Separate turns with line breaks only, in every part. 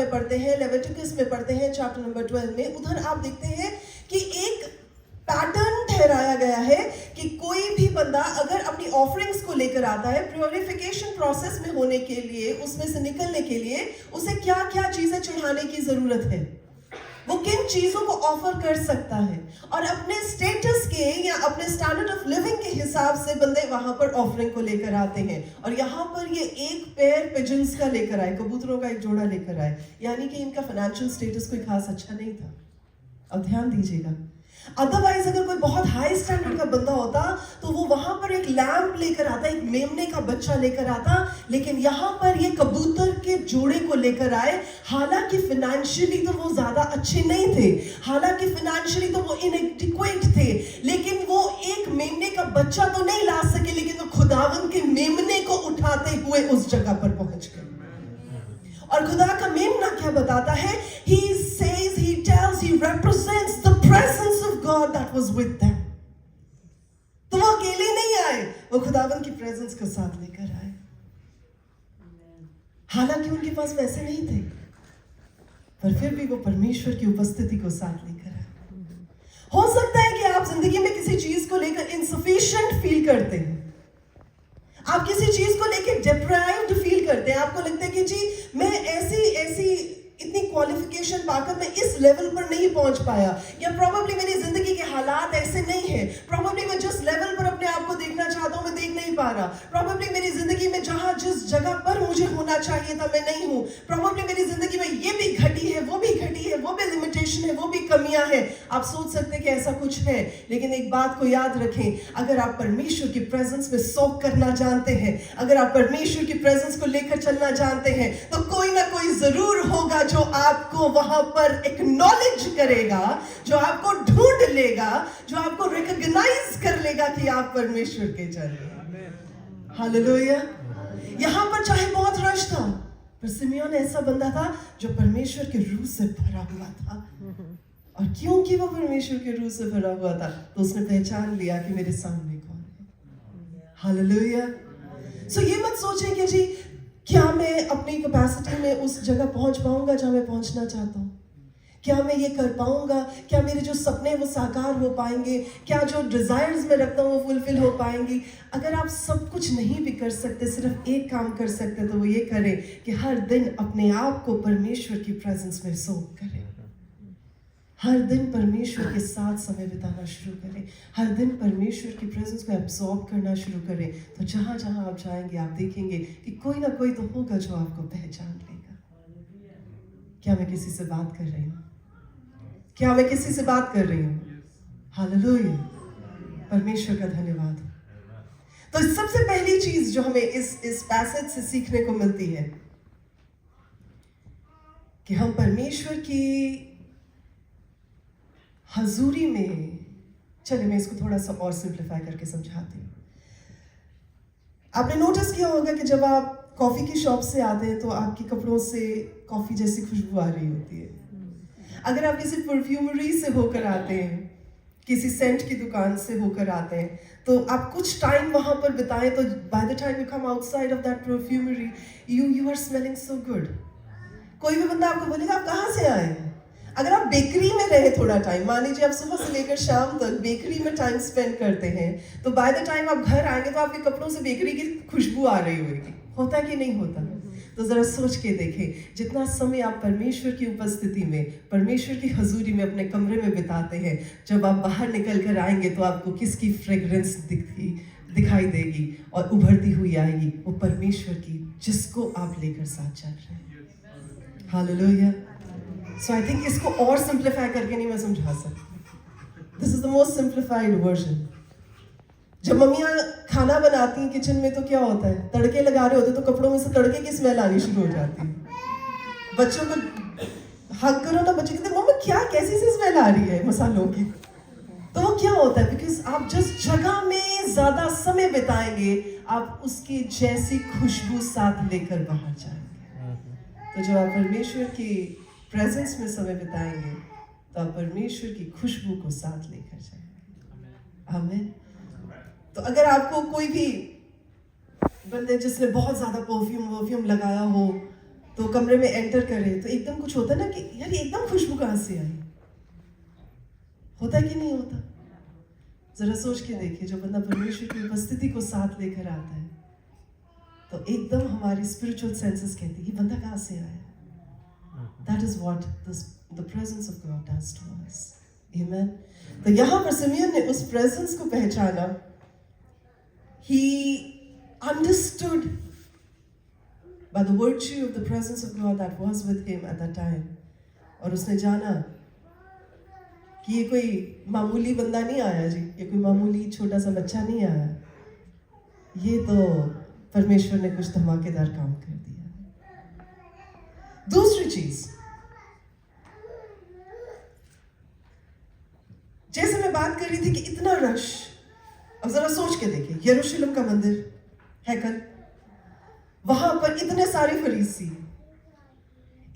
में पढ़ते हैं, लेविटिकस में पढ़ते हैं चैप्टर नंबर 12 में, उधर आप देखते हैं कि एक पैटर्न ठहराया गया है कि कोई भी बंदा अगर अपनी ऑफरिंग्स को लेकर आता है, प्योरिफिकेशन प्रोसेस में होने के लिए, उसमें से निकलने के लिए उसे क्या क्या चीजें चढ़ाने की जरूरत है, वो किन चीजों को ऑफर कर सकता है, और अपने स्टेटस के या अपने स्टैंडर्ड ऑफ लिविंग के हिसाब से बंदे वहां पर ऑफरिंग को लेकर आते हैं। और यहाँ पर ये एक पेयर पिजन्स का लेकर आए, कबूतरों का एक जोड़ा लेकर आए, यानी कि इनका फाइनेंशियल स्टेटस कोई खास अच्छा नहीं था। अब ध्यान दीजिएगा, अदरवाइज अगर कोई बहुत हाई स्टैंडर्ड का बंदा होता तो वो वहां पर एक लैम्प लेकर आता, एक मेमने का बच्चा लेकर आता, लेकिन यहाँ पर ये कबूतर के जोड़े को लेकर आए। हालांकि फाइनेंशियली तो वो ज्यादा अच्छे नहीं थे, हालांकि फाइनेंशियली तो वो इनएडिक्वेट थे, लेकिन वो एक मेमने का बच्चा तो नहीं ला सके, लेकिन वो खुदावंद के मेमने को उठाते हुए उस जगह पर पहुंच गए। और खुदा का मेमना क्या बताता है? He says, he tells, he represents the presence of God that was with them. तो वो अकेले नहीं आए, वो खुदावन की प्रेजेंस को साथ लेकर आए। हालांकि उनके पास पैसे नहीं थे, पर फिर भी वो परमेश्वर की उपस्थिति को साथ लेकर आए। हो सकता है कि आप जिंदगी में किसी चीज को लेकर इनसफिशिएंट फील करते हैं, आप किसी चीज को लेकर डिप्राइव्ड फील करते हैं, आपको लगता है कि जी मैं ऐसी इतनी क्वालिफिकेशन पाकर मैं इस लेवल पर नहीं पहुंच पाया, या प्रोबेबली मेरी जिंदगी के हालात ऐसे नहीं है, प्रोबेबली मैं जिस लेवल पर अपने आप को देखना चाहता हूं मैं देख नहीं पा रहा, प्रोबेबली मेरी जिंदगी में जिस जगह पर मुझे होना चाहिए था मैं नहीं हूं, प्रोबेबली मेरी जिंदगी में ये भी घटी है, वो भी घटी है, वो भी लिमिटेशन है, वो भी कमियां हैं। आप सोच सकते हैं कि ऐसा कुछ है, लेकिन एक बात को याद रखें, अगर आप परमेश्वर की प्रेजेंस में सोक करना जानते हैं, अगर आप परमेश्वर की प्रेजेंस को लेकर चलना जानते हैं, तो कोई ना कोई जरूर होगा जो आपको वहां पर एक्नॉलेज करेगा, जो आपको ढूंढ लेगा, जो आपको रिकॉग्नाइज कर लेगा कि आप परमेश्वर के चल रहे हैं। हालेलुया। यहां पर चाहे बहुत रश था, पर सिमियोन ऐसा बंदा था जो परमेश्वर के रूह से भरा हुआ था, और क्योंकि वो परमेश्वर के रूह से भरा हुआ था तो उसने पहचान लिया कि मेरे सामने कौन है। हालेलुया। सो ये मत सोचें कि जी क्या मैं अपनी कैपेसिटी में उस जगह पहुंच पाऊंगा जहां मैं पहुंचना चाहता हूं, क्या मैं ये कर पाऊंगा, क्या मेरे जो सपने वो साकार हो पाएंगे, क्या जो डिजायर्स मैं रखता हूं वो फुलफिल हो पाएंगी। अगर आप सब कुछ नहीं भी कर सकते, सिर्फ एक काम कर सकते तो वो ये करें कि हर दिन अपने आप को परमेश्वर की प्रेजेंस में सोक करें, हर दिन परमेश्वर के साथ समय बिताना शुरू करें, हर दिन परमेश्वर की प्रेजेंस को एब्सॉर्ब करना शुरू करें। तो जहां जहां आप जाएंगे आप देखेंगे कि कोई ना कोई तो होगा जो आपको पहचान लेगा। क्या मैं किसी से बात कर रही हूँ? क्या मैं किसी से बात कर रही हूँ? हालेलुया। परमेश्वर का धन्यवाद। तो सबसे पहली चीज जो हमें इस पैसेज से सीखने को मिलती है कि हम परमेश्वर की हजूरी में, चलिए मैं इसको थोड़ा सा और सिंप्लीफाई करके समझाती हूँ। आपने नोटिस किया होगा कि जब आप कॉफी की शॉप से आते हैं तो आपके कपड़ों से कॉफी जैसी खुशबू आ रही होती है। अगर आप किसी परफ्यूमरी से होकर आते हैं, किसी सेंट की दुकान से होकर आते हैं, तो आप कुछ टाइम वहां पर बिताएं तो by the time you come outside of that perfumery you are smelling so good. कोई भी बंदा आपको बोलेगा आप कहाँ से आए हैं। अगर आप बेकरी में रहे थोड़ा टाइम, मान लीजिए आप सुबह से लेकर शाम तक बेकरी में टाइम स्पेंड करते हैं, तो बाय द टाइम आप घर आएंगे तो आपके कपड़ों से बेकरी की खुशबू आ रही होगी। होता कि नहीं होता? तो जरा सोच के देखें, जितना समय आप परमेश्वर की उपस्थिति में, परमेश्वर की हजूरी में अपने कमरे में बिताते हैं, जब आप बाहर निकल कर आएंगे तो आपको किसकी फ्रेग्रेंस दिखाई देगी और उभरती हुई आएगी? वो परमेश्वर की, जिसको आप लेकर साथ चल रहे हैं। हालेलुया। So I think इसको और सिंप्लीफाई करके नहीं मैं समझा सकती। This is the most simplified version. जब मम्मियाँ खाना बनाती हैं किचन में तो क्या होता है, तड़के लगा रहे होते तो कपड़ों में से तड़के की स्मेल आनी शुरू हो जाती है। बच्चों को हक करो ना, बच्चे कहते हैं मम्मा क्या कैसी सी स्मेल आ रही है मसालों की। तो वो क्या होता है, बिकॉज आप जिस जगह में ज्यादा समय बिताएंगे आप उसकी जैसी खुशबू साथ लेकर बाहर जाएंगे। तो जब आप परमेश्वर की प्रेजेंस में समय बिताएंगे तो आप परमेश्वर की खुशबू को साथ लेकर जाएंगे। आमीन। तो अगर आपको कोई भी बंदे जिसने बहुत ज्यादा परफ्यूम लगाया हो, तो कमरे में एंटर करे तो एकदम कुछ होता है ना कि यार ये एकदम खुशबू कहाँ से आई, होता है कि नहीं होता? जरा सोच के देखिए, जो बंदा परमेश्वर की उपस्थिति को साथ लेकर आता है तो एकदम हमारी स्पिरिचुअल सेंसेस कहती है ये बंदा कहाँ से आया। That is what the presence of God does to us. Amen. तो यहाँ पर सिमियन ने उस प्रेजेंस को पहचाना. He understood by the virtue of the presence of God that was with him at that time. और उसने जाना कि ये कोई मामूली बंदा नहीं आया जी, ये कोई मामूली छोटा सा बच्चा नहीं आया, ये तो परमेश्वर ने कुछ धमाकेदार काम कर दिया. दूसरी चीज, जैसे मैं बात कर रही थी कि इतना रश, अब जरा सोच के देखिए, यरूशलेम का मंदिर, हैकल, वहां पर इतने सारे फरीसी,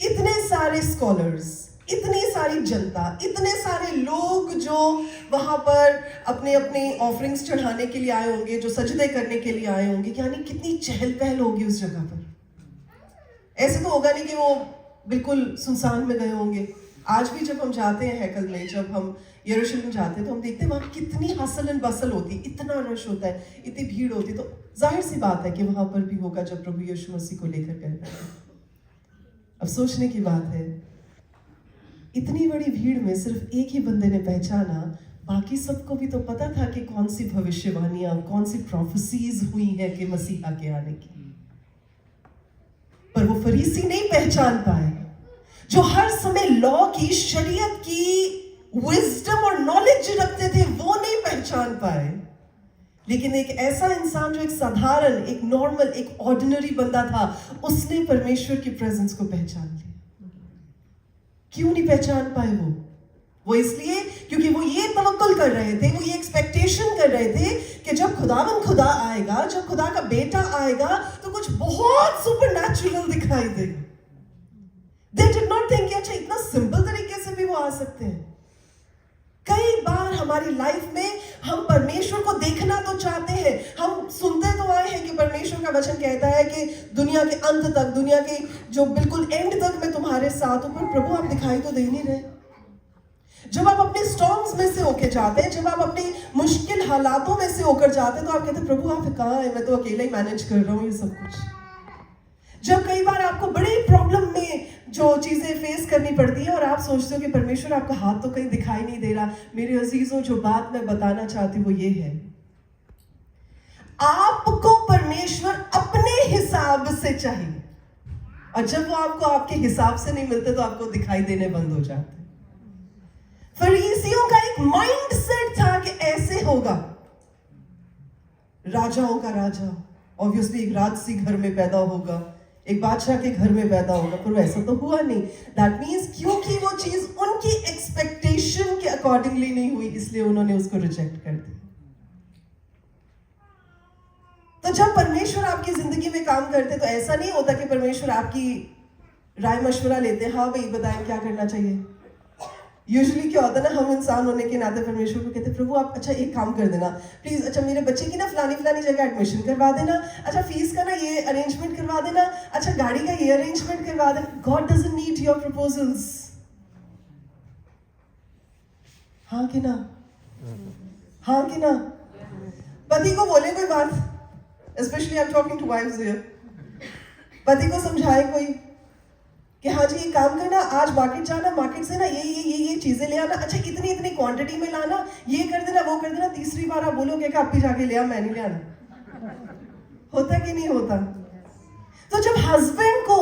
इतने सारे स्कॉलर्स, इतनी सारी जनता, इतने सारे लोग जो वहां पर अपने अपने ऑफरिंग्स चढ़ाने के लिए आए होंगे, जो सजदे करने के लिए आए होंगे, यानी कितनी चहल पहल होगी उस जगह पर. ऐसे तो होगा नहीं कि वो बिल्कुल सुनसान में गए होंगे. आज भी जब हम जाते हैं हैकल में, जब हम यरूशलेम जाते हैं तो हम देखते हैं वहां कितनी हसल एंड बसल होती है, इतना रश होता है, इतनी भीड़ होती है. तो जाहिर सी बात है कि वहां पर भी होगा जब प्रभु यीशु मसीह को लेकर गए. अब सोचने की बात है, इतनी बड़ी भीड़ में सिर्फ एक ही बंदे ने पहचाना, बाकी सबको भी तो पता था कि कौन सी भविष्यवाणियां, कौन सी प्रोफेसीज हुई है कि मसीहा के आने की, पर वो फरीसी नहीं पहचान पाए, जो हर समय लॉ की, शरीयत की विजडम और नॉलेज रखते थे, वो नहीं पहचान पाए. लेकिन एक ऐसा इंसान जो एक साधारण, एक नॉर्मल, एक ऑर्डिनरी बंदा था, उसने परमेश्वर की प्रेजेंस को पहचान लिया. क्यों नहीं पहचान पाए वो इसलिए क्योंकि वो ये तवक्कुल कर रहे थे, वो ये एक्सपेक्टेशन कर रहे थे कि जब खुदा आएगा, जब खुदा का बेटा आएगा तो कुछ बहुत सुपरनैचुरल दिखाई देगा. They did not think कि अच्छा इतना सिंपल तरीके से भी वो आ सकते हैं. कई बार हमारी लाइफ में हम परमेश्वर को देखना तो चाहते हैं, हम सुनते तो आए हैं कि परमेश्वर का वचन कहता है कि दुनिया के अंत तक, दुनिया के जो बिल्कुल एंड तक मैं तुम्हारे साथ हूं, पर प्रभु आप दिखाई तो दे नहीं रहे. जब आप अपने स्टॉर्म्स में से होकर जाते हैं, जब आप अपने मुश्किल हालातों में से होकर जाते हैं, तो आप कहते हैं प्रभु आप कहाँ हैं, मैं तो अकेला ही मैनेज कर रहा हूँ ये सब कुछ. जब कई बार आपको बड़ी प्रॉब्लम में जो चीजें फेस करनी पड़ती है और आप सोचते हो कि परमेश्वर आपका हाथ तो कहीं दिखाई नहीं दे रहा, मेरे अजीजों जो बात मैं बताना चाहती हूँ वो ये है, आपको परमेश्वर अपने हिसाब से चाहिए, और जब वो आपको आपके हिसाब से नहीं मिलते तो आपको दिखाई देने बंद हो जाते. फरीसियों का एक माइंडसेट था कि ऐसे होगा, राजाओं का राजा ऑब्वियसली एक राजसी घर में पैदा होगा, एक बादशाह के घर में पैदा होगा, पर वैसा तो हुआ नहीं. दैट मीन्स क्योंकि वो चीज उनकी एक्सपेक्टेशन के अकॉर्डिंगली नहीं हुई, इसलिए उन्होंने उसको रिजेक्ट कर दिया. तो जब परमेश्वर आपकी जिंदगी में काम करते तो ऐसा नहीं होता कि परमेश्वर आपकी राय मशवरा लेते हैं, हाँ भाई बताएं क्या करना चाहिए. यूजुअली क्या होता है ना, हम इंसान होने के नाते परमेश्वर को कहते हैं प्रभु आप अच्छा एक काम कर देना प्लीज, अच्छा मेरे बच्चे की ना फलानी जगह एडमिशन करवा देना, अच्छा फीस का ना ये अरेंजमेंट करवा देना, अच्छा गाड़ी का ये अरेंजमेंट करवा देना. God doesn't need your proposals. हाँ कि ना, हाँ कि ना. पति को बोले कोई बात, specially I am talking to wifes here, पति को समझाए कोई कि हाँ जी ये काम करना, आज मार्केट जाना, मार्केट से ना ये चीजें ले आना, अच्छा इतनी क्वांटिटी में लाना, ये कर देना वो कर देना. तीसरी बार आप बोलोगे कि आप भी जाके ले आ, मैं नहीं ले आना. होता कि नहीं होता? तो जब हस्बैंड को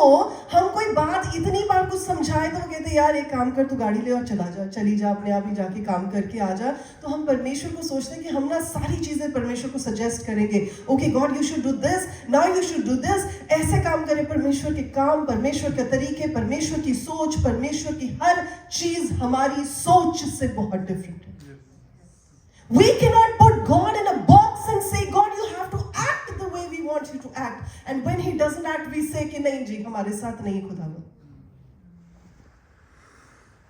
हम कोई बात इतनी बार कुछ समझाए तो वो कहते यार एक काम कर, तू गाड़ी ले और चली जा, अपने आप ही जाके काम करके आ जा. तो हम परमेश्वर को सोचते हैं कि हम ना सारी चीजें परमेश्वर को सजेस्ट करेंगे, okay God you should do this, now you should do this, ऐसे काम करें. परमेश्वर के काम, परमेश्वर के तरीके, परमेश्वर की सोच, परमेश्वर की हर चीज हमारी सोच से बहुत डिफरेंट है. We cannot put God in a box and say God you have to act the way we want you to act, and when he doesn't act we say कि नहीं जी हमारे साथ नहीं खुदा.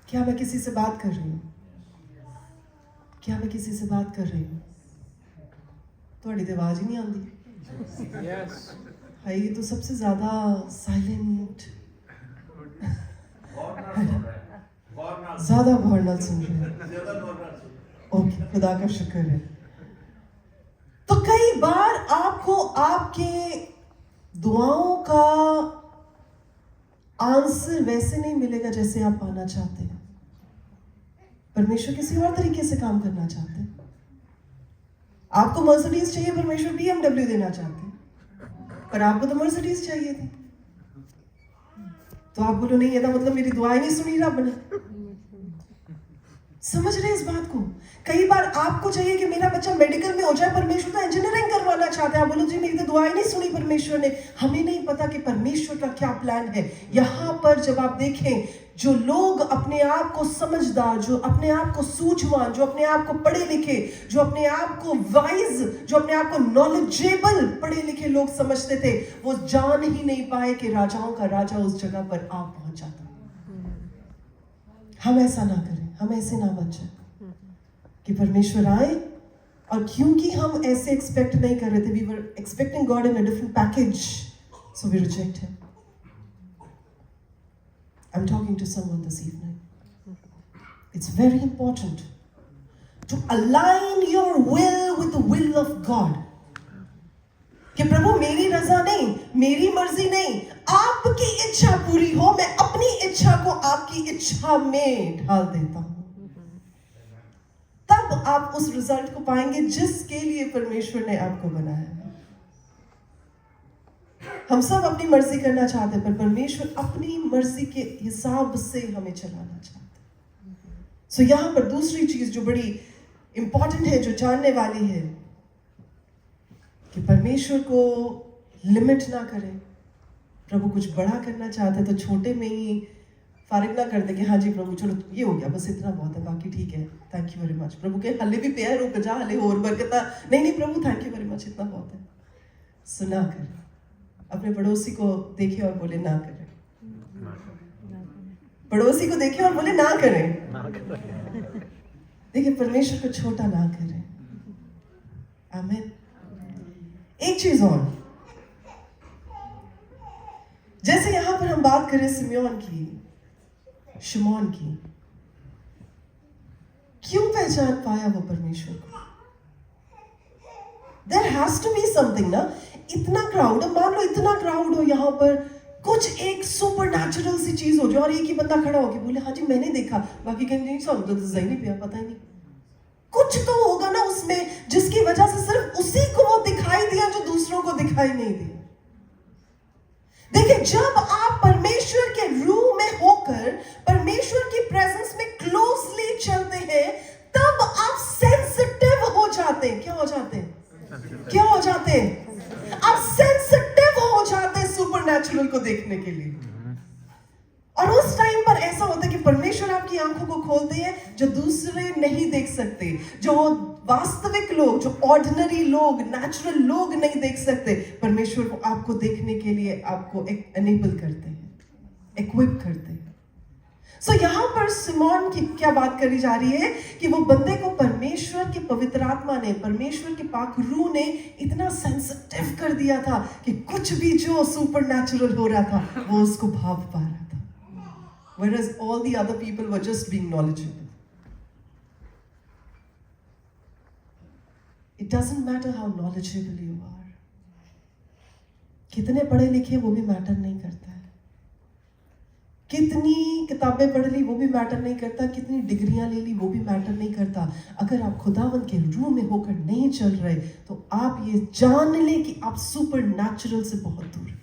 क्या मैं किसी से बात कर रही हूँ? क्या मैं किसी से बात कर रही हूँ? थोड़ी तो आवाज ही नहीं आती. हाय ये तो सबसे ज्यादा साइलेंट ज्यादा गौर सुन रहे हैं। ओके, खुदा का शुक्र है। तो कई बार आपको आपके दुआओं का आंसर वैसे नहीं मिलेगा जैसे आप पाना चाहते हैं। परमेश्वर किसी और तरीके से काम करना चाहते हैं। आपको मर्सिडीज चाहिए, परमेश्वर BMW देना चाहते हैं, पर आपको तो मर्सिडीज चाहिए थी। तो आप बोलो नहीं, ये मतलब मेरी दुआएं नहीं सुनी रब ने। समझ रहे इस बात को? कई बार आपको चाहिए कि मेरा बच्चा मेडिकल में हो जाए, परमेश्वर तो इंजीनियरिंग करवाना चाहता है। आप बोलो जी मेरी तो दुआएं नहीं सुनी परमेश्वर ने। हमें नहीं पता कि परमेश्वर का क्या प्लान है। यहाँ पर जब आप देखें, जो लोग अपने आप को समझदार, जो अपने आप को सूझवान, जो अपने आप को पढ़े लिखे, जो अपने आप को वाइज, जो अपने आप को नॉलेजेबल पढ़े लिखे लोग समझते थे, वो जान ही नहीं पाए कि राजाओं का राजा उस जगह पर आ पहुंचा था। हम ऐसा ना करें, हम ऐसे ना बन जाए कि परमेश्वर आए और क्योंकि हम ऐसे एक्सपेक्ट नहीं कर रहे थे, we were expecting God in a different package, so we reject him. I'm talking to someone this evening. It's very important to align your will with the will of God. कि प्रभु मेरी रजा नहीं, मेरी मर्जी नहीं, आपकी इच्छा पूरी हो। मैं अपनी इच्छा को आपकी इच्छा में ढाल देता हूं। तब आप उस रिजल्ट को पाएंगे जिसके लिए परमेश्वर ने आपको बनाया है। हम सब अपनी मर्जी करना चाहते हैं, पर परमेश्वर अपनी मर्जी के हिसाब से हमें चलाना चाहते हैं। सो यहां पर दूसरी चीज जो बड़ी इंपॉर्टेंट है, जो जानने वाली है, कि परमेश्वर को लिमिट ना करें। प्रभु कुछ बड़ा करना चाहते तो छोटे में ही फारिग ना कर दे कि हाँ जी प्रभु चलो ये हो गया, बस इतना बहुत है, बाकी ठीक है, थैंक यू वेरी मच। प्रभु के हले भी प्यार रुक जा, हले और बरकता नहीं, नहीं प्रभु थैंक यू वेरी मच, इतना बहुत है। सुना करें, अपने पड़ोसी को देखे और बोले ना करें। पड़ोसी को देखे और बोले ना करें। देखिए परमेश्वर को छोटा ना करें। आमीन। एक चीज और, जैसे यहां पर हम बात करें शिमोन की, क्यों पहचान पाया वो परमेश्वर को? There has to be something ना। इतना क्राउड, मान लो इतना क्राउड हो यहाँ पर, कुछ एक सुपर नेचुरल सी चीज हो जाए और एक ही बंदा खड़ा होके बोले हाँ जी मैंने देखा, बाकी कहीं नहीं सुन तो सही नहीं पिया, पता ही नहीं। कुछ तो होगा ना उसमें जिसकी वजह से सिर्फ उसी को वो दिखाई दिया जो दूसरों को दिखाई नहीं दिया। देखिए जब आप परमेश्वर के रूह में होकर परमेश्वर की प्रेजेंस में क्लोजली चलते हैं, तब आप सेंसिटिव हो जाते हैं। क्या हो जाते हैं? क्या हो जाते हैं? आप सेंसिटिव हो जाते हैं सुपरनैचुरल को देखने के लिए। और उस टाइम पर ऐसा होता है कि परमेश्वर आपकी आंखों को खोलते हैं जो दूसरे नहीं देख सकते, जो वास्तविक लोग, जो ऑर्डिनरी लोग, नेचुरल लोग नहीं देख सकते। परमेश्वर को आपको देखने के लिए आपको एनेबल करते हैं, इक्विप करते हैं। सो यहाँ पर शिमोन की क्या बात करी जा रही है कि वो बंदे को परमेश्वर के पवित्र आत्मा ने, परमेश्वर के पाक रूह ने इतना सेंसिटिव कर दिया था कि कुछ भी जो सुपरनैचुरल हो रहा था वो उसको भाव पा रहा था, whereas all the other people were just being knowledgeable. It doesn't matter how knowledgeable you are. कितने पढ़े लिखे वो भी मैटर नहीं करता है, कितनी किताबें पढ़ ली वो भी मैटर नहीं करता, कितनी डिग्रियां ले ली वो भी मैटर नहीं करता। अगर आप खुदावंद के रूह में होकर नहीं चल रहे तो आप ये जान लें कि आप सुपरनैचुरल से बहुत दूर हैं।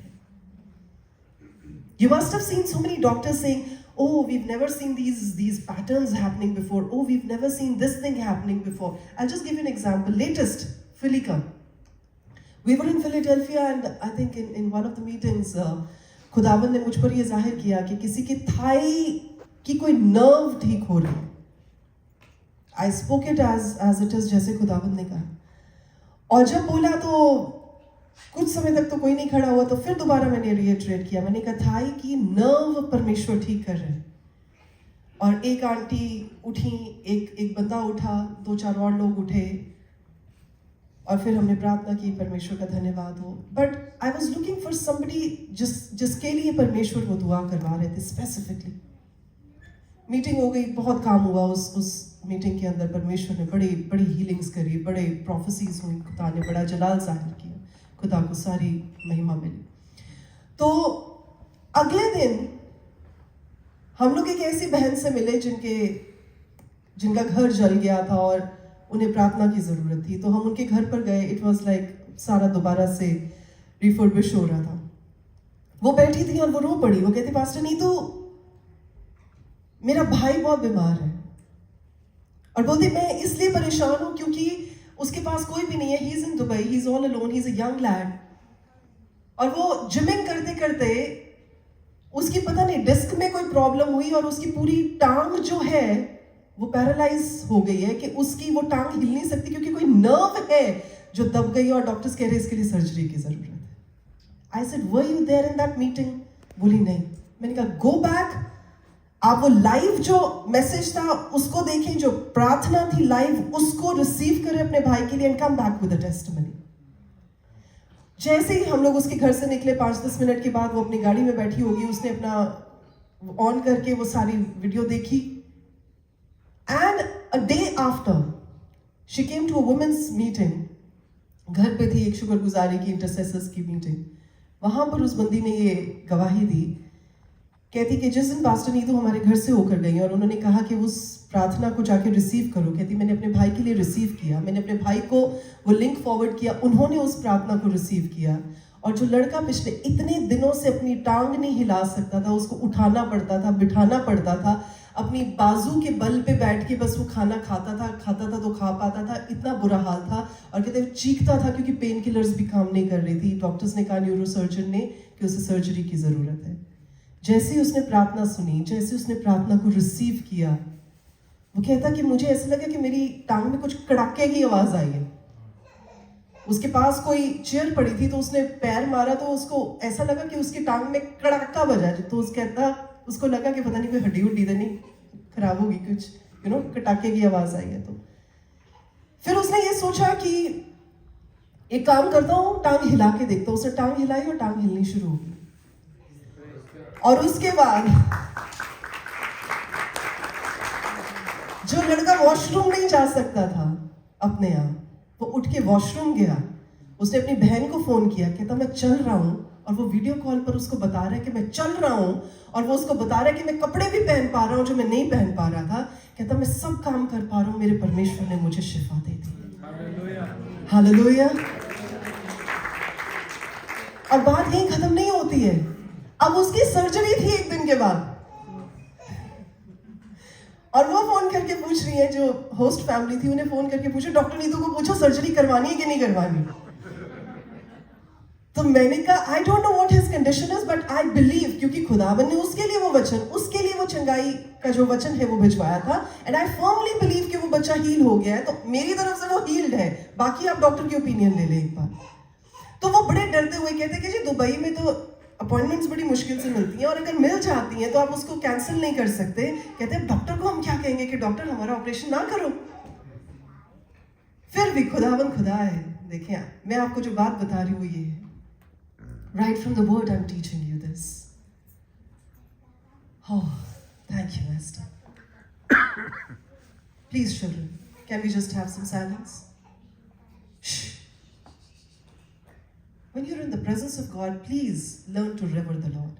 You must have seen so many doctors saying, oh, we've never seen these patterns happening before. Oh, we've never seen this thing happening before. I'll just give you an example. Latest, Philika. We were in Philadelphia and I think in one of the meetings, खुदावंद ने मुझ पर ये जाहिर किया कि किसी की थाई की कोई नर्व ठीक हो रही है। I spoke it as it is, जैसे खुदावंद ने कहा। और जब बोला तो कुछ समय तक तो कोई नहीं खड़ा हुआ, तो फिर दोबारा मैंने रिएटरेट किया। मैंने कहा थाई की नर्व परमेश्वर ठीक कर रहे हैं। और एक आंटी उठी, एक बंदा उठा, 2-4 और लोग उठे और फिर हमने प्रार्थना की, परमेश्वर का धन्यवाद हो। But I was looking for somebody जिसके लिए परमेश्वर वो दुआ करवा रहे थे स्पेसिफिकली। मीटिंग हो गई, बहुत काम हुआ उस मीटिंग के अंदर। परमेश्वर ने बड़ी बड़ी हीलिंग्स करी, बड़े प्रोफेसीज हुई, खुदा ने बड़ा जलाल जाहिर किया, खुदा को सारी महिमा मिली। तो अगले दिन हम लोग एक ऐसी बहन से मिले जिनका घर जल गया था और उन्हें प्रार्थना की ज़रूरत थी। तो हम उनके घर पर गए। इट वॉज लाइक सारा दोबारा से रिफर्बिश हो रहा था। वो बैठी थी और वो रो पड़ी। वो कहती, पास्टर नीतू, मेरा भाई बहुत बीमार है। और बोलती, मैं इसलिए परेशान हूं क्योंकि उसके पास कोई भी नहीं है। He is in Dubai, he is all alone, he is a young lead. और वो जिमिंग करते करते उसकी पता नहीं डिस्क में कोई प्रॉब्लम हुई और उसकी पूरी टांग जो है वो पैरालाइज हो गई है कि उसकी वो टांग हिल नहीं सकती क्योंकि कोई नर्व है जो दब गई और डॉक्टर्स कह रहे हैं इसके लिए सर्जरी की जरूरत है। I said, were you there in that meeting? बोली, नहीं। मैंने कहा, गो बैक, आप वो लाइव जो मैसेज था उसको देखें, जो प्रार्थना थी लाइव उसको रिसीव करें अपने भाई के लिए, and come back with a testimony. जैसे ही हम लोग उसके घर से निकले, 5-10 मिनट के बाद वो अपनी गाड़ी में बैठी होगी, उसने अपना ऑन करके वो सारी वीडियो देखी। And a day after she came to a women's meeting. घर पे थी एक शुक्रगुजारी की, इंटरसेसर्स की मीटिंग। वहां पर उस बंदी ने ये गवाही दी, कहती कि जिस दिन पास्टर नीतू हमारे घर से होकर गई और उन्होंने कहा कि उस प्रार्थना को जाके रिसीव करो, कहती मैंने अपने भाई के लिए रिसीव किया, मैंने अपने भाई को वो लिंक फॉरवर्ड किया, उन्होंने उस प्रार्थना को रिसीव किया। और जो लड़का पिछले इतने दिनों से अपनी टांग नहीं हिला सकता था, उसको उठाना पड़ता था, बिठाना पड़ता था, अपनी बाजू के बल पे बैठ के बस वो खाना खाता था तो खा पाता था, इतना बुरा हाल था। और कहते चीखता था क्योंकि पेन किलर्स भी काम नहीं कर रही थी। डॉक्टर्स ने कहा, न्यूरोसर्जन ने, कि उसे सर्जरी की ज़रूरत है। जैसे ही उसने प्रार्थना सुनी, जैसे उसने प्रार्थना को रिसीव किया, वो कहता कि मुझे ऐसा लगा कि मेरी टांग में कुछ कड़ाके की आवाज़ आई है। उसके पास कोई चेयर पड़ी थी तो उसने पैर मारा तो उसको ऐसा लगा कि उसकी टांग में कड़ाका बजा। तो उसको लगा कि पता नहीं कोई हड्डी उड्डी तो नहीं खराब होगी, कुछ कटाके की आवाज़ आई है। तो फिर उसने ये सोचा कि एक काम करता हूँ, टांग हिला के देखता हूँ। उसने टांग हिलाई और टांग हिलनी शुरू हो गई। और उसके बाद जो लड़का वॉशरूम नहीं जा सकता था अपने आप, वो उठ के वॉशरूम गया। उसने अपनी बहन को फोन किया, कहता मैं चल रहा हूं। और वो वीडियो कॉल पर उसको बता रहा है कि मैं चल रहा हूं, और वो उसको बता रहा है कि मैं कपड़े भी पहन पा रहा हूं जो मैं नहीं पहन पा रहा था। कहता मैं सब काम कर पा रहा हूं, मेरे परमेश्वर ने मुझे शिफा दे दी। हालेलुया। और बात यही खत्म नहीं होती है। अब उसकी सर्जरी थी एक दिन के बाद, और वो फोन करके पूछ रही है, जो होस्ट फैमिली थी उन्हें फोन करके पूछे, डॉक्टर नीतू को पूछो सर्जरी करवानी है कि नहीं करवानी। तो मैंने कहा, I don't know what his condition is, but I believe, क्योंकि खुदावन ने उसके लिए वो चंगाई का जो वचन है वो भिजवाया था, एंड आई फर्मली बिलीव कि वो बच्चा हील हो गया है। तो मेरी तरफ से वो हील्ड है, बाकी आप डॉक्टर की ओपिनियन ले लें एक बार। तो वो बड़े डरते हुए कहते कि जी दुबई में तो अपॉइंटमेंट्स बड़ी मुश्किल से मिलती हैं, और अगर मिल जाती हैं तो आप उसको कैंसिल नहीं कर सकते। कहते हैं डॉक्टर को हम क्या कहेंगे कि डॉक्टर हमारा ऑपरेशन ना करो। फिर भी खुदावन खुदा है। देखिए, मैं आपको जो बात बता रही हूँ ये है, right from the word I am teaching you this. Oh, thank you master. Please children, can we just have some silence? When you're in the presence of God, please learn to rever the Lord.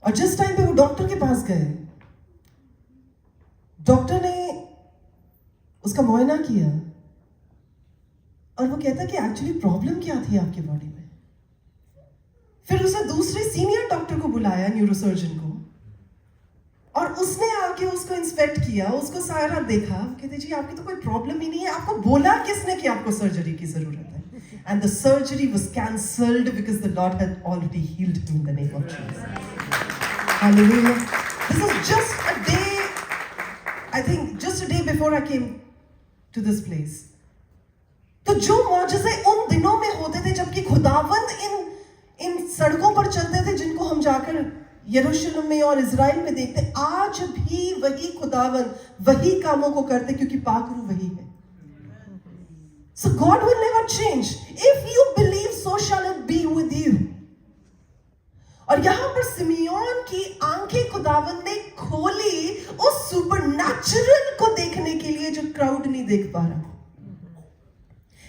और जिस time पे वो doctor के पास गए, doctor ने उसका मुआयना किया और वो कहता कि एक्चुअली प्रॉब्लम क्या थी आपकी बॉडी में। फिर उसने दूसरे सीनियर डॉक्टर को बुलाया, न्यूरोसर्जन को, और उसने आके उसको इंस्पेक्ट किया, उसको सारा देखा। कहते जी आपकी तो कोई प्रॉब्लम ही नहीं है, आपको बोला किसने कि आपको सर्जरी की जरूरत है? And the surgery was cancelled because the Lord had already healed him in the name of Jesus. Hallelujah. This is just a day, I think just a day before I came to this place. तो जो मौजज़े उन दिनों में होते थे जबकि खुदावंद इन सड़कों पर चलते थे जिनको हम जाकर यरूशलेम में और इजराइल में देखते, आज भी वही खुदावन वही कामों को करते क्योंकि पाकरू वही है। So God will never change. If you believe, so shall it be with you. और यहाँ पर सिमियोन की आंखें खुदावन ने खोली उस सुपरनैचुरल को देखने के लिए जो क्राउड नहीं देख पा रहा.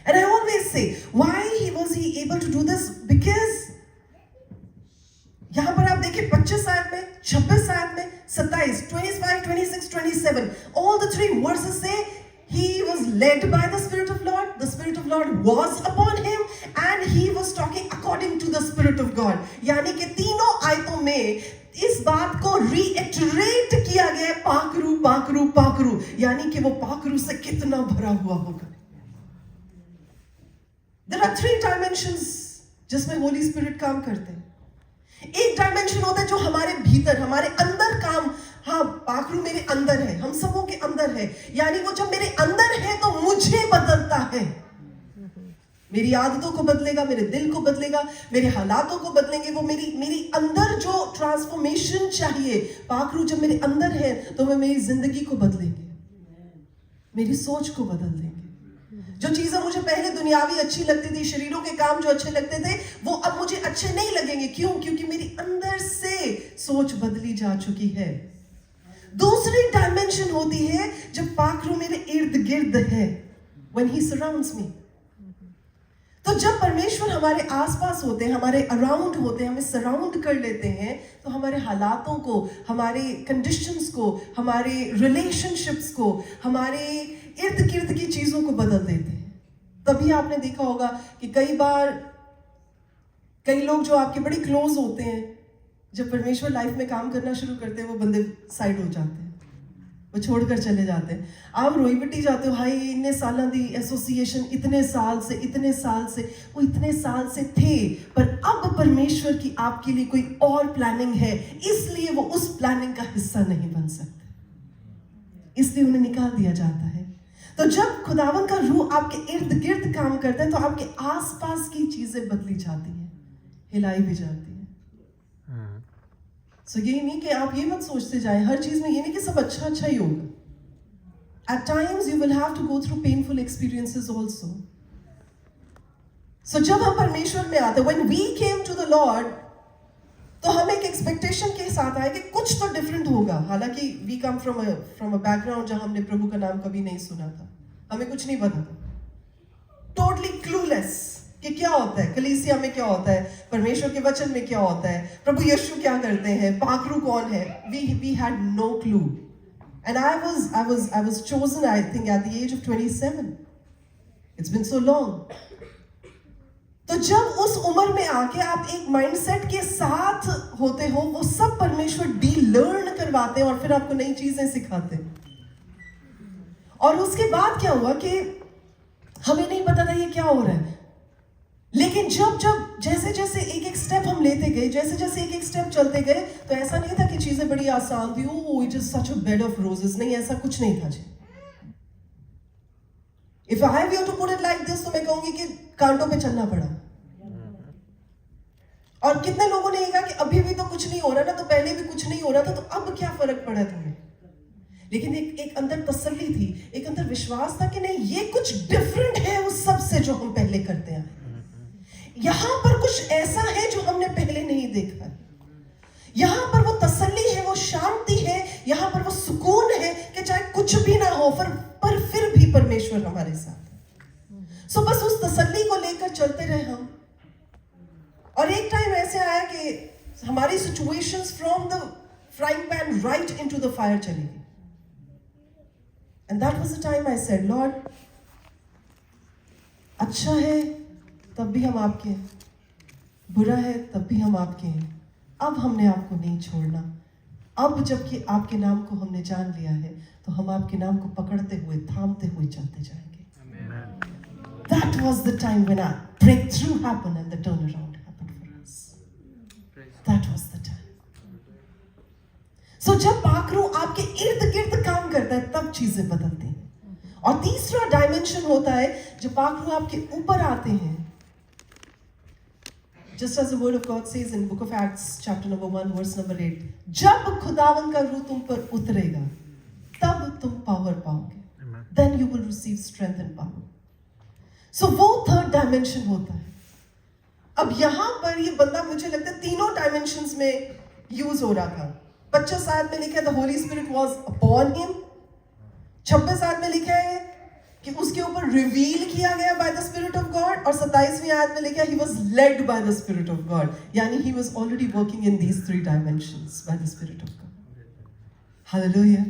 And I always say, why was he able to do this? Because यहाँ पर आप देखिए 25 आयत में, 26 आयत में, 27, 25, 26, 27, all the three verses say he was led by the Spirit of Lord. The Spirit of Lord was upon him, and he was talking according to the Spirit of God. यानी कि तीनों आयतों में इस बात को reiterate किया गया है, पाकरू पाकरू पाकरू, यानी कि वो पाकरू से कितना भरा हुआ होगा. There are three dimensions जिसमें होली स्पिरिट काम करते हैं. एक डायमेंशन होता है जो हमारे भीतर, हमारे अंदर काम. हाँ, पाखरू मेरे अंदर है, हम सबों के अंदर है, यानी वो जब मेरे अंदर है तो मुझे बदलता है. मेरी आदतों को बदलेगा, मेरे दिल को बदलेगा, मेरे हालातों को बदलेंगे. वो मेरी अंदर जो ट्रांसफॉर्मेशन चाहिए, पाखरू जब मेरे अंदर है तो मैं मेरी जिंदगी को बदलेंगे, मेरी सोच को बदल देंगे. जो चीजें मुझे पहले दुनियावी अच्छी लगती थी, शरीरों के काम जो अच्छे लगते थे, वो अब मुझे अच्छे नहीं लगेंगे. क्यों? क्योंकि मेरी अंदर से सोच बदली जा चुकी है. दूसरी डायमेंशन होती है जब पाखरू मेरे इर्द गिर्द है, when he surrounds me. तो जब परमेश्वर हमारे आसपास होते हैं, हमारे अराउंड होते हैं, हमें सराउंड कर लेते हैं, तो हमारे हालातों को, हमारे कंडीशंस को, हमारे रिलेशनशिप्स को, हमारे इर्द गिर्द की चीजों को बदल देते हैं. तभी आपने देखा होगा कि कई बार कई लोग जो आपके बड़े क्लोज होते हैं, जब परमेश्वर लाइफ में काम करना शुरू करते हैं, वो बंदे साइड हो जाते हैं, वो छोड़कर चले जाते हैं. आप रोई बिटी जाते हो, हाय इतने साल दी एसोसिएशन, इतने साल से वो इतने साल से थे, पर अब परमेश्वर की आपके लिए कोई और प्लानिंग है, इसलिए वो उस प्लानिंग का हिस्सा नहीं बन सकते, इसलिए उन्हें निकाल दिया जाता है. तो जब खुदावन का रूह आपके इर्द गिर्द काम करता है तो आपके आसपास की चीजें बदली जाती हैं, हिलाई भी जाती है. सो यही नहीं कि आप ये मत सोचते जाएं हर चीज में, ये नहीं कि सब अच्छा ही होगा. At times you will have to go through painful experiences also. So जब हम परमेश्वर में आते हैं, when we came to the Lord, तो हम एक एक्सपेक्टेशन के साथ आए कि कुछ तो डिफरेंट होगा. हालांकि we come from a background जहां हमने प्रभु का नाम कभी नहीं सुना था, हमें कुछ नहीं पता था, टोटली क्लूलेस कि क्या होता है, कलीसिया में क्या होता है, परमेश्वर के वचन में क्या होता है, प्रभु यीशु क्या करते हैं, पाखरू कौन है. We had no clue. And I was chosen, I think, at the age of 27. It's been so long. तो जब उस उम्र में आके आप एक माइंडसेट के साथ होते हो, वो सब परमेश्वर डी-लर्न करवाते हैं और फिर आपको नई चीजें सिखाते हैं. और उसके बाद क्या हुआ कि हमें नहीं पता था ये क्या हो रहा है, लेकिन जब जैसे जैसे एक स्टेप हम लेते गए, जैसे जैसे एक स्टेप चलते गए, तो ऐसा नहीं था कि चीजें बड़ी आसान थी, oh it is such a bed of roses. नहीं, ऐसा कुछ नहीं था जी. If I were to put it like this, तो मैं कहूंगी कि कांटों पे चलना पड़ा. और कितने लोगों ने कहा कि अभी भी तो कुछ नहीं हो रहा ना, तो पहले भी कुछ नहीं हो रहा था, तो अब क्या फर्क पड़ा तुम्हें. लेकिन एक अंदर तसल्ली थी, एक अंदर विश्वास था कि नहीं, ये कुछ डिफरेंट है उस सब से जो हम पहले करते हैं. यहां पर कुछ ऐसा है जो हमने पहले नहीं देखा. यहां पर वो तसल्ली है, वो शांति है, यहां पर वो सुकून है कि चाहे कुछ भी ना हो, पर फिर भी परमेश्वर हमारे साथ है. सो बस उस तसल्ली को लेकर चलते रहे हम. और एक टाइम ऐसे आया कि हमारी situations from the frying pan right into the fire चली गई. And that was the time I said, Lord, अच्छा है तब भी हम आपके हैं, बुरा है तब भी हम आपके हैं. अब हमने आपको नहीं छोड़ना. अब जबकि आपके नाम को हमने जान लिया है, तो हम आपके नाम को पकड़ते हुए, थामते हुए चलते जाएंगे. That was the time when our breakthrough happened and the turnaround happened for us. That was the time. So जब पाखरू आपके इर्द गिर्द काम करता है, तब चीजें बदलती हैं. और तीसरा डायमेंशन होता है जब पाखरू आपके ऊपर आते हैं. Just as the word of God says in book of Acts chapter number 1 verse number 8, जब खुदावन का रूह तुम पर उतरेगा, तब तुम पावर पाओगे. Then you will receive strength and power. So वो थर्ड डायमेंशन होता है. अब यहाँ पर ये बंदा मुझे लगता है तीनों डायमेंशंस में यूज हो रहा था। 25 आयत में लिखा है the Holi spirit was upon him. 26 आयत में लिखा है कि उसके ऊपर रिवील किया गया by the spirit of God, और 27वीं आयत में लिखा है he was led by the spirit of God, यानी he was already working in these 3 dimensions by the spirit of God. Hallelujah.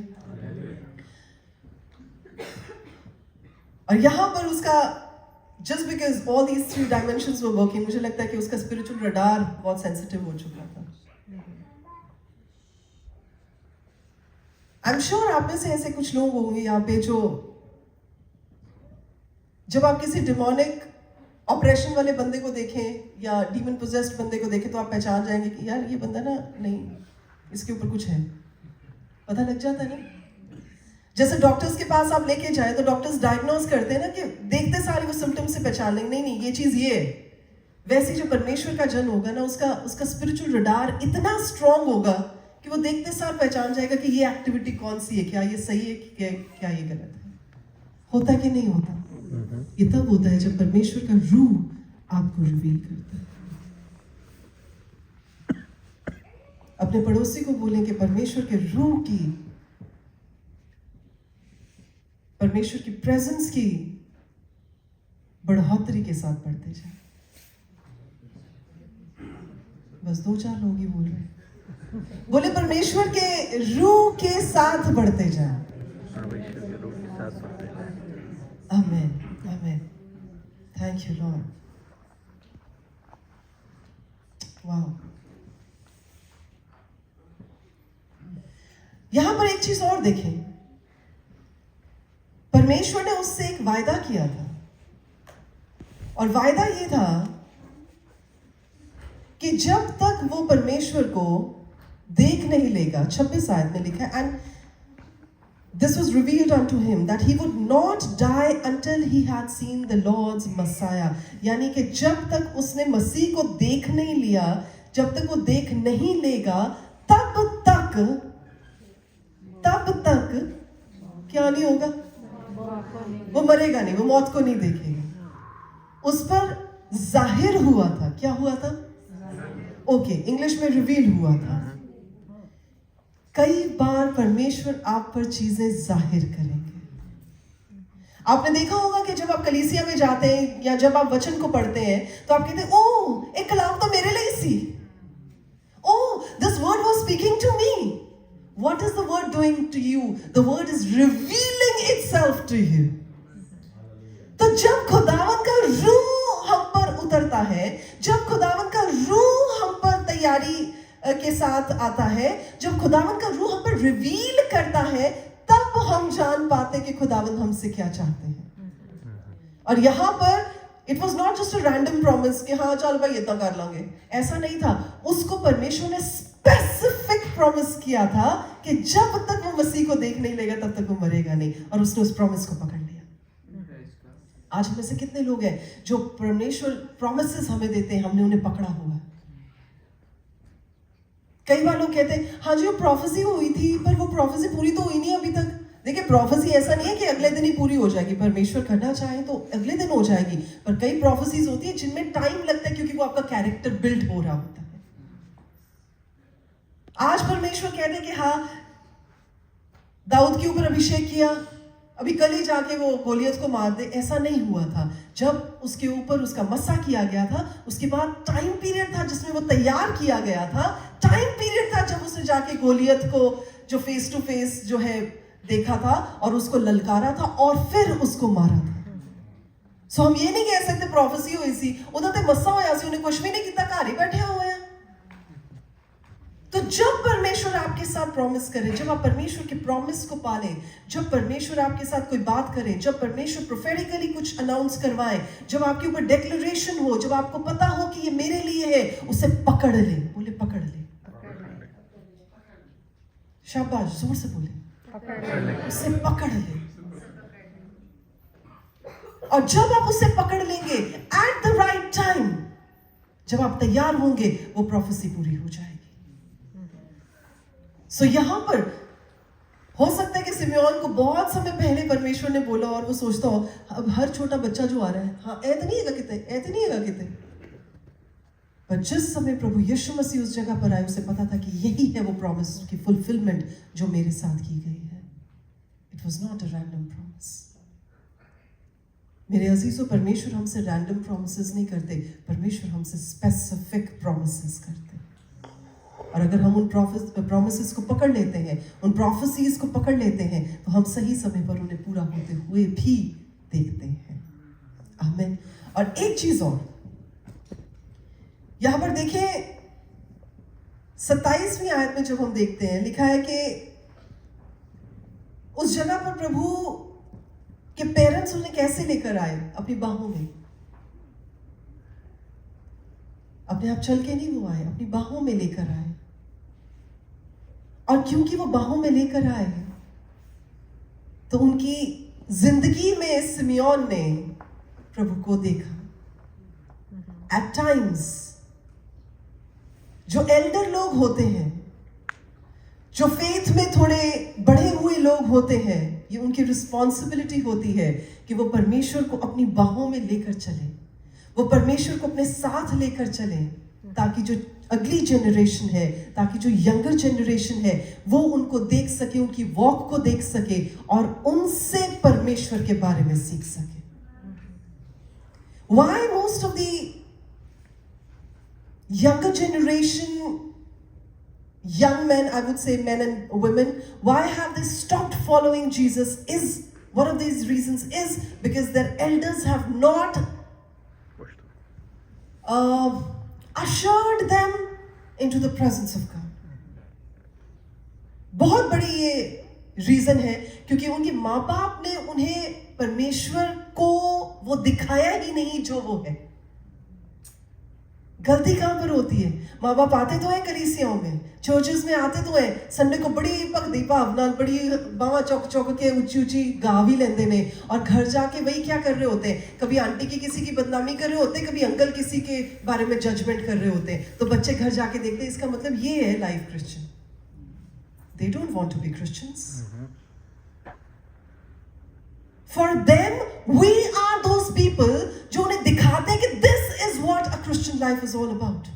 और यहां पर उसका just because all these 3 dimensions were working, मुझे लगता है कि उसका spiritual radar बहुत sensitive हो चुका था। I'm sure आप में से ऐसे कुछ लोग होंगे यहाँ पे जो जब आप किसी demonic ऑपरेशन वाले बंदे को देखें या demon possessed बंदे को देखें तो आप पहचान जाएंगे कि यार ये बंदा ना, नहीं, इसके ऊपर कुछ है, पता लग जाता है ना। जैसे डॉक्टर्स के पास आप लेके जाए तो डॉक्टर्स डायग्नोज करते हैं ना कि देखते सारी वो सिम्टम्स से पहचान लेंगे, नहीं ये चीज ये है। वैसे जो परमेश्वर का जन होगा ना, उसका स्पिरिचुअल रडार इतना स्ट्रांग होगा कि वो देखते सार पहचान जाएगा कि ये एक्टिविटी कौन सी है, क्या ये सही है कि क्या ये गलत है। होता कि नहीं होता? ये तब होता है जब परमेश्वर का रूह आपको रिवील करता है। अपने पड़ोसी को बोलें कि परमेश्वर के रूह की, परमेश्वर की प्रेजेंस की बढ़ोतरी के साथ बढ़ते जाए। बस 2-4 लोग ही बोल रहे हैं। बोले परमेश्वर के रूह के साथ बढ़ते जाए। आमीन, आमीन। Thank you Lord. वाह। यहां पर एक चीज और देखें, परमेश्वर ने उससे एक वायदा किया था, और वायदा ये था कि जब तक वो परमेश्वर को देख नहीं लेगा, 26 आयत में लिखा है, and this was revealed unto him that he would not die until he had seen the Lord's Messiah, यानी कि जब तक उसने मसीह को देख नहीं लिया, जब तक वो देख नहीं लेगा, तब तक क्या नहीं होगा? वो मरेगा नहीं, वो मौत को नहीं देखेगा। उस पर जाहिर हुआ था। क्या हुआ था? ओके, इंग्लिश में रिवील हुआ था। कई बार परमेश्वर आप पर चीजें जाहिर करेंगे। आपने देखा होगा कि जब आप कलीसिया में जाते हैं या जब आप वचन को पढ़ते हैं तो आप कहते हैं, ओह, एक कलाम तो मेरे लिए see, oh, this word was speaking to me. What is the word doing to you? The word is revealing itself to you. तो जब खुदावन का रूह हम पर उतरता है, जब खुदावन का रूह हम पर तैयारी के साथ आता है, जब खुदावन का रूह हम पर रिवील करता है, तब हम जान पाते कि खुदावन हमसे क्या चाहते हैं। और यहाँ पर it was not just a random promise कि हाँ चल भाई इतना कर लेंगे, ऐसा नहीं था। उसको परमेश्वर ने स्पेसिफिक प्रॉमिस किया था कि जब तक वो मसीह को देख नहीं लेगा तब तक वो मरेगा नहीं, और उसने उस प्रॉमिस को पकड़ लिया। आज हमें से कितने लोग हैं जो परमेश्वर प्रॉमिसेस हमें देते हैं, हमने उन्हें पकड़ा हुआ है। कई बार लोग कहते हैं हाँ जी वो प्रोफेसी हुई थी, पर वो प्रोफेसी पूरी तो हुई नहीं अभी तक। देखिए, प्रोफेसी ऐसा नहीं है कि अगले दिन ही पूरी हो जाएगी, परमेश्वर करना चाहे तो अगले दिन हो जाएगी, पर कई प्रोफेसीज होती है जिनमें टाइम लगता है क्योंकि वो आपका कैरेक्टर बिल्ड हो रहा होता है। आज परमेश्वर कहते हैं कि हाँ दाऊद के ऊपर अभिषेक किया, अभी कल ही जाके वो गोलियत को मार दे, ऐसा नहीं हुआ था। जब उसके ऊपर उसका मसा किया गया था, उसके बाद टाइम पीरियड था जिसमें वो तैयार किया गया था, टाइम पीरियड था जब उसने जाके गोलियत को जो फेस टू फेस जो है देखा था और उसको ललकारा था और फिर उसको मारा था। सो हम ये नहीं कह सकते प्रोफेसी हुई सी, उधर ते मसा होया सी, उन्हें कुछ भी नहीं किया, घर ही बैठे हुए हैं। तो जब परमेश्वर आपके साथ प्रॉमिस करे, जब आप परमेश्वर के प्रॉमिस को पालें, जब परमेश्वर आपके साथ कोई बात करे, जब परमेश्वर प्रोफेटिकली कुछ अनाउंस करवाए, जब आपके ऊपर डिक्लेरेशन हो, जब आपको पता हो कि ये मेरे लिए है, उसे पकड़ ले। बोले पकड़ ले। शाबाश, जोर से बोले उसे पकड़ ले। और जब आप उसे पकड़ लेंगे एट द राइट टाइम, जब आप तैयार होंगे, वो प्रोफेसी पूरी हो जाएगी। सो यहां पर हो सकता है कि सिमियोन को बहुत समय पहले परमेश्वर ने बोला और वो सोचता हो अब हर छोटा बच्चा जो आ रहा है, हाँ ऐत नहीं है कितने, ऐत नहीं है कितने, पर जिस समय प्रभु यीशु मसीह उस जगह पर आए, उसे पता था कि यही है वो प्रॉमिस की फुलफिलमेंट जो मेरे साथ की गई है. It was not a random promise. मेरे अजीजों, परमेश्वर हमसे रैंडम प्रॉमिसेस नहीं करते, परमेश्वर हमसे स्पेसिफिक प्रॉमिसेस करते. और अगर हम उन प्रॉमिसेस को पकड़ लेते हैं, उन प्रोफेसीज को पकड़ लेते हैं, तो हम सही समय पर उन्हें पूरा होते हुए भी देखते हैं. आमीन. और एक चीज और यहां पर देखें, 27वीं आयत में जब हम देखते हैं, लिखा है कि उस जगह पर प्रभु के पेरेंट्स उन्हें कैसे लेकर आए, अपनी बाहों में. अपने आप चल के नहीं वो आए, अपनी बाहों में लेकर आए. और क्योंकि वो बाहों में लेकर आए, तो उनकी जिंदगी में सिमियोन ने प्रभु को देखा. एट टाइम्स जो एल्डर लोग होते हैं, जो फेथ में थोड़े बढ़े हुए लोग होते हैं, ये उनकी रिस्पॉन्सिबिलिटी होती है कि वो परमेश्वर को अपनी बाहों में लेकर चले, वो परमेश्वर को अपने साथ लेकर चले, ताकि जो अगली जनरेशन है, ताकि जो यंगर जनरेशन है, वो उनको देख सके, उनकी वॉक को देख सके और उनसे परमेश्वर के बारे में सीख सके. Why most of the younger generation, young men, I would say men and women, why have they stopped following Jesus? Is one of these reasons is because their elders have not ushered them into the presence of God. बहुत बड़ी ये reason है, क्योंकि उनके माँ बाप ने उन्हें परमेश्वर को वो दिखाया ही नहीं जो वो है. गलती कहां पर होती है? माँ बाप आते तो है कलीसियाओं में, चर्चेस में आते तो है, संडे को बड़ी भगती भावना, बड़ी बावा चौक चौक के ऊंची ऊंची गा भी लेंदे ने, और घर जाके वही क्या कर रहे होते हैं, कभी आंटी की किसी की बदनामी कर रहे होते हैं, कभी अंकल किसी के बारे में जजमेंट कर रहे होते हैं. तो बच्चे घर जाके देखते हैं, इसका मतलब ये है life Christian. They don't want to be Christians. For them, we are those people जो उन्हें दिखाते हैं कि this is what a Christian life is all about.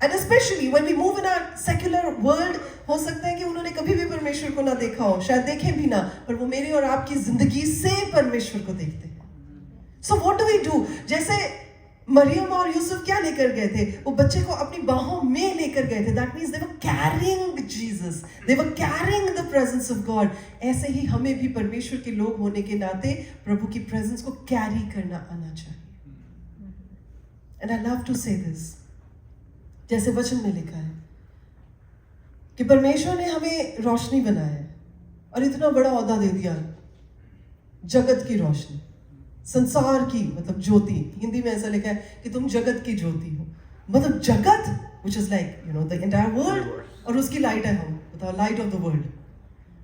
And especially when we move in our secular world, हो सकता है कि उन्होंने कभी भी परमेश्वर को ना देखा हो, शायद देखें भी ना, पर वो मेरी और आपकी जिंदगी से परमेश्वर को देखते हैं. So what do we do? जैसे मरियम और यूसुफ क्या लेकर गए थे? वो बच्चे को अपनी बाहों में लेकर गए थे. That means they were carrying Jesus. They were carrying the presence of God. ऐसे ही हमें भी परमेश्वर के लोग होने के नाते प्रभु की प्रेजेंस को कैरी करना आना चाहिए. And I love to say this. जैसे वचन में लिखा है कि परमेश्वर ने हमें रोशनी बनाया है और इतना बड़ा ओहदा दे दिया, जगत की रोशनी, संसार की, मतलब ज्योति. हिंदी में ऐसा लिखा है कि तुम जगत की ज्योति हो. मतलब जगत which is like the entire world, और उसकी लाइट है हम. बताओ, लाइट ऑफ द वर्ल्ड.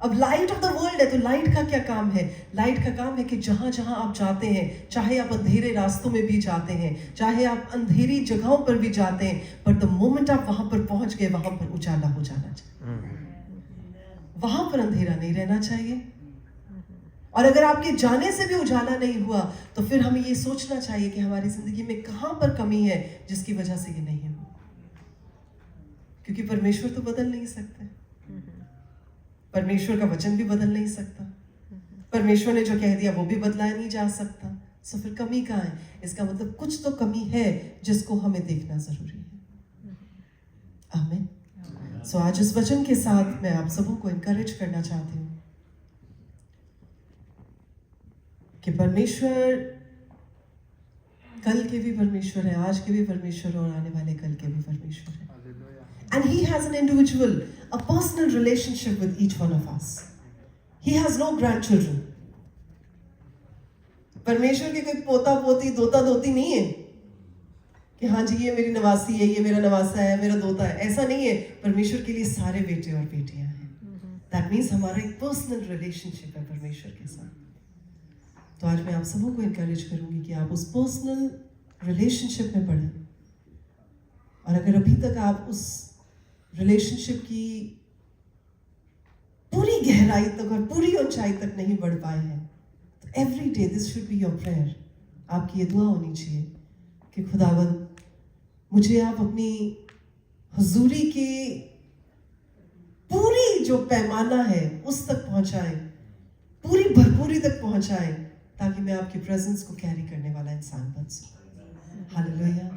अब लाइट ऑफ द वर्ल्ड है, तो लाइट का क्या काम है? लाइट का काम है कि जहां जहां आप जाते हैं, चाहे आप अंधेरे रास्तों में भी जाते हैं, चाहे आप अंधेरी जगहों पर भी जाते हैं, पर द मोमेंट आप वहां पर पहुंच गए, वहां पर उजाला हो जाना चाहिए. वहां पर अंधेरा नहीं रहना चाहिए. और अगर आपके जाने से भी उजाला नहीं हुआ, तो फिर हमें ये सोचना चाहिए कि हमारी जिंदगी में कहां पर कमी है जिसकी वजह से ये नहीं है. क्योंकि परमेश्वर तो बदल नहीं सकते, परमेश्वर का वचन भी बदल नहीं सकता, परमेश्वर ने जो कह दिया वो भी बदलाया नहीं जा सकता. सो फिर कमी कहाँ है? इसका मतलब कुछ तो कमी है जिसको हमें देखना जरूरी है. आमीन. सो आज इस वचन के साथ मैं आप सबों को इनकरेज करना चाहती हूँ कि परमेश्वर कल के भी परमेश्वर है, आज के भी परमेश्वर और आने वाले कल के भी परमेश्वर है. And he has an individual, a personal relationship with each one of us. He has no grandchildren. परमेश्वर के कोई पोता पोती दोता दोती नहीं है कि हाँ जी ये मेरी नवासी है, ये मेरा नवासा है, मेरा दोता है. ऐसा नहीं है. परमेश्वर के लिए सारे बेटे और बेटियां हैं. That means हमारा एक पर्सनल रिलेशनशिप है परमेश्वर के साथ. तो आज मैं आप सबों को इनकरेज करूंगी कि आप उस पर्सनल रिलेशनशिप में बढ़ें. और अगर अभी तक आप उस रिलेशनशिप की पूरी गहराई तक और पूरी ऊंचाई तक नहीं बढ़ पाए हैं, तो every day this should be your prayer. आपकी ये दुआ होनी चाहिए कि खुदावंद मुझे आप अपनी हुजूरी की पूरी जो पैमाना है उस तक पहुंचाएं, पूरी भरपूरी तक पहुंचाएं, ताकि मैं आपकी प्रेजेंस को कैरी करने वाला इंसान बन सकूं। हालेलुया।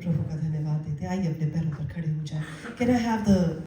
प्रभु का धन्यवाद देते। आइए अपने पैरों पर खड़े हो जाए। Can I have the